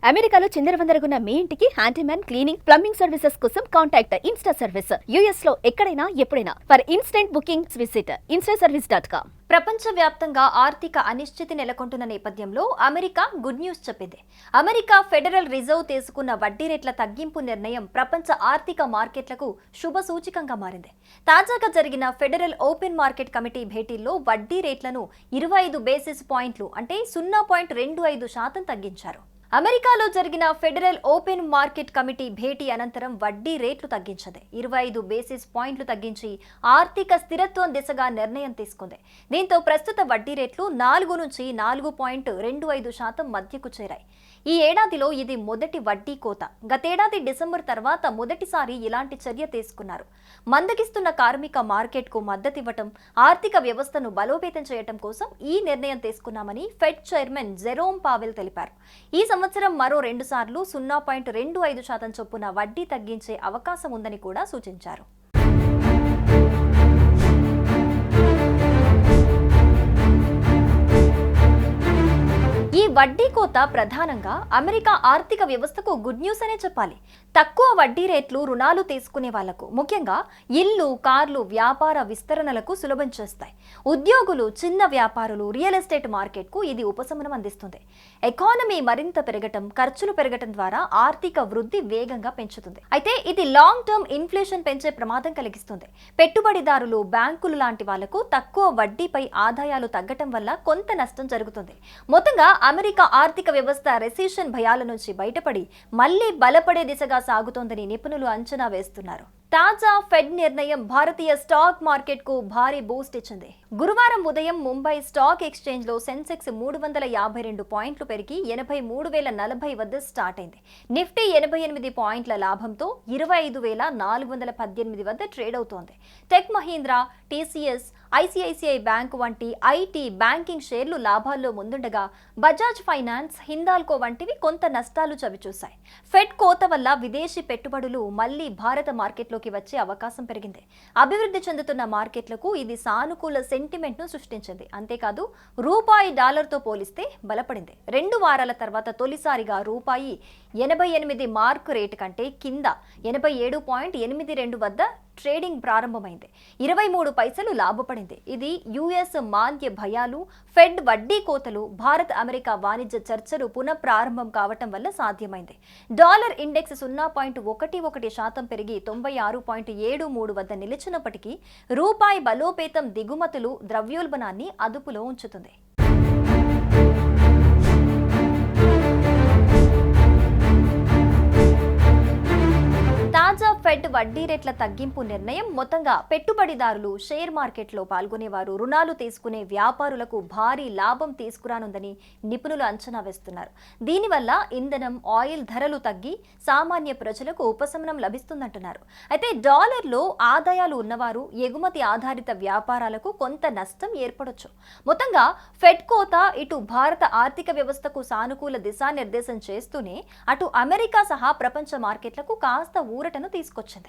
అమెరికాలో చిందరవందరగున్న మీ ఇంటికి handyman, cleaning, plumbing services కోసం కాంటాక్ట్ ఇన్స్టా సర్వీస్. యుఎస్ లో ఎక్కడైనా ఎప్పుడైనా for instant bookings visit instaservice.com. ప్రపంచవ్యాప్తంగా ఆర్థిక అనిశ్చితి నెలకొంటున్న నేపథ్యంలో అమెరికా గుడ్ న్యూస్ చెప్పింది. అమెరికా ఫెడరల్ రిజర్వ్ తీసుకున్న వడ్డీ రేట్ల తగ్గింపు నిర్ణయం ప్రపంచ ఆర్థిక మార్కెట్లకు శుభ సూచికంగా మారింది. తాజాగా జరిగిన ఫెడరల్ ఓపెన్ మార్కెట్ కమిటీ భేటీల్లో వడ్డీ రేట్లను 25 బేసిస్ పాయింట్లు అంటే 0.25% తగ్గించారు. అమెరికాలో జరిగిన ఫెడరల్ ఓపెన్ మార్కెట్ కమిటీ భేటీ అనంతరం వడ్డీ రేట్లు తగ్గించింది. 25 బేసిస్ పాయింట్లు తగ్గించి ఆర్థిక స్థిరత్వం దిశగా నిర్ణయం తీసుకుంది. దీంతో ప్రస్తుత వడ్డీ రేట్లు 4 నుంచి 4.25% మధ్యకు చేరాయి. ఈ ఏడాదిలో ఇది మొదటి వడ్డీ కోత. గతేడాది డిసెంబర్ తర్వాత మొదటిసారి ఇలాంటి చర్య తీసుకున్నారు. మందగిస్తున్న కార్మిక మార్కెట్కు మద్దతివ్వటం, ఆర్థిక వ్యవస్థను బలోపేతం చేయటం కోసం ఈ నిర్ణయం తీసుకున్నామని ఫెడ్ చైర్మన్ జెరోమ్ పావెల్ తెలిపారు. ఈ సంవత్సరం మరో 2 సార్లు 0.25% చొప్పున వడ్డీ తగ్గించే అవకాశం ఉందని కూడా సూచించారు. ఈ వడ్డీ కోత ప్రధానంగా అమెరికా ఆర్థిక వ్యవస్థకు గుడ్ న్యూస్ అనే చెప్పాలి. తక్కువ వడ్డీ రేట్లు రుణాలు తీసుకునే వాళ్లకు, ముఖ్యంగా ఇల్లు, కార్లు వ్యాపార విస్తరణలకు సులభం చేస్తాయి. ఉద్యోగులు, చిన్న వ్యాపారులు, రియల్ ఎస్టేట్ మార్కెట్కు ఇది ఉపశమనం అందిస్తుంది. ఎకానమీ మరింత పెరగటం, ఖర్చులు పెరగటం ద్వారా ఆర్థిక వృద్ధి వేగంగా పెంచుతుంది. అయితే ఇది లాంగ్ టర్మ్ ఇన్ఫ్లేషన్ పెంచే ప్రమాదం కలిగిస్తుంది. పెట్టుబడిదారులు, బ్యాంకులు లాంటి వాళ్లకు తక్కువ వడ్డీపై ఆదాయాలు తగ్గటం వల్ల కొంత నష్టం జరుగుతుంది. మొత్తంగా అమెరికా ఆర్థిక వ్యవస్థ రెసిషన్ భయాల నుంచి బయటపడి మళ్లీ బలపడే దిశగా సాగుతోందని నిపుణులు అంచనా వేస్తున్నారు. తాజా ఫెడ్ నిర్ణయం భారతీయ స్టాక్ మార్కెట్ కు భారీ బూస్ట్ ఇచ్చింది. గురువారం ఉదయం ముంబై స్టాక్ ఎక్స్చేంజ్ లో సెన్సెక్స్ 352 పాయింట్లు పెరిగి 83,040 వద్ద స్టార్ట్ అయింది. నిఫ్టీ 88 పాయింట్ల లాభంతో 25,418 వద్ద ట్రేడ్ అవుతోంది. Tech Mahindra, TCS, ICICI bank వంటి ఐటీ, బ్యాంకింగ్ షేర్లు లాభాల్లో ముందుండగా బజాజ్ ఫైనాన్స్, హిందాల్కో వంటివి కొంత నష్టాలు చవిచూశాయి. ఫెడ్ కోత వల్ల విదేశీ పెట్టుబడులు మళ్లీ భారత మార్కెట్లోకి వచ్చే అవకాశం పెరిగింది. అభివృద్ధి చెందుతున్న మార్కెట్లకు ఇది సానుకూల సెంటిమెంట్ ను సృష్టించింది. అంతేకాదు రూపాయి డాలర్తో పోలిస్తే బలపడింది. 2 వారాల తర్వాత తొలిసారిగా రూపాయి 88 మార్క్ రేటు కంటే కింద 87.82 వద్ద ట్రేడింగ్ ప్రారంభమైంది. 23 పైసలు లాభపడింది. ఇది యుఎస్ మాంద్య భయాలు, ఫెడ్ వడ్డీ కోతలు, భారత్ అమెరికా వాణిజ్య చర్చలు పునఃప్రారంభం కావటం వల్ల సాధ్యమైంది. డాలర్ ఇండెక్స్ 0.11% పెరిగి 96.73 వద్ద నిలిచినప్పటికీ రూపాయి బలోపేతం దిగుమతులు, ద్రవ్యోల్బణాన్ని అదుపులో ఉంచుతుంది. తాజా ఫెడ్ వడ్డీ రేట్ల తగ్గింపు నిర్ణయం మొత్తంగా పెట్టుబడిదారులు, షేర్ మార్కెట్లో పాల్గొనేవారు, రుణాలు తీసుకునే వ్యాపారులకు భారీ లాభం తీసుకురానుందని నిపుణులు అంచనా వేస్తున్నారు. దీనివల్ల ఇంధనం, ఆయిల్ ధరలు తగ్గి సామాన్య ప్రజలకు ఉపశమనం లభిస్తుందంటున్నారు. అయితే డాలర్లో ఆదాయాలు ఉన్నవారు, ఎగుమతి ఆధారిత వ్యాపారాలకు కొంత నష్టం ఏర్పడొచ్చు. మొత్తంగా ఫెడ్ కోత ఇటు భారత ఆర్థిక వ్యవస్థకు సానుకూల దిశానిర్దేశం చేస్తూనే అటు అమెరికా సహా ప్రపంచ మార్కెట్లకు కాస్త ఊరటను తీసుకొచ్చింది.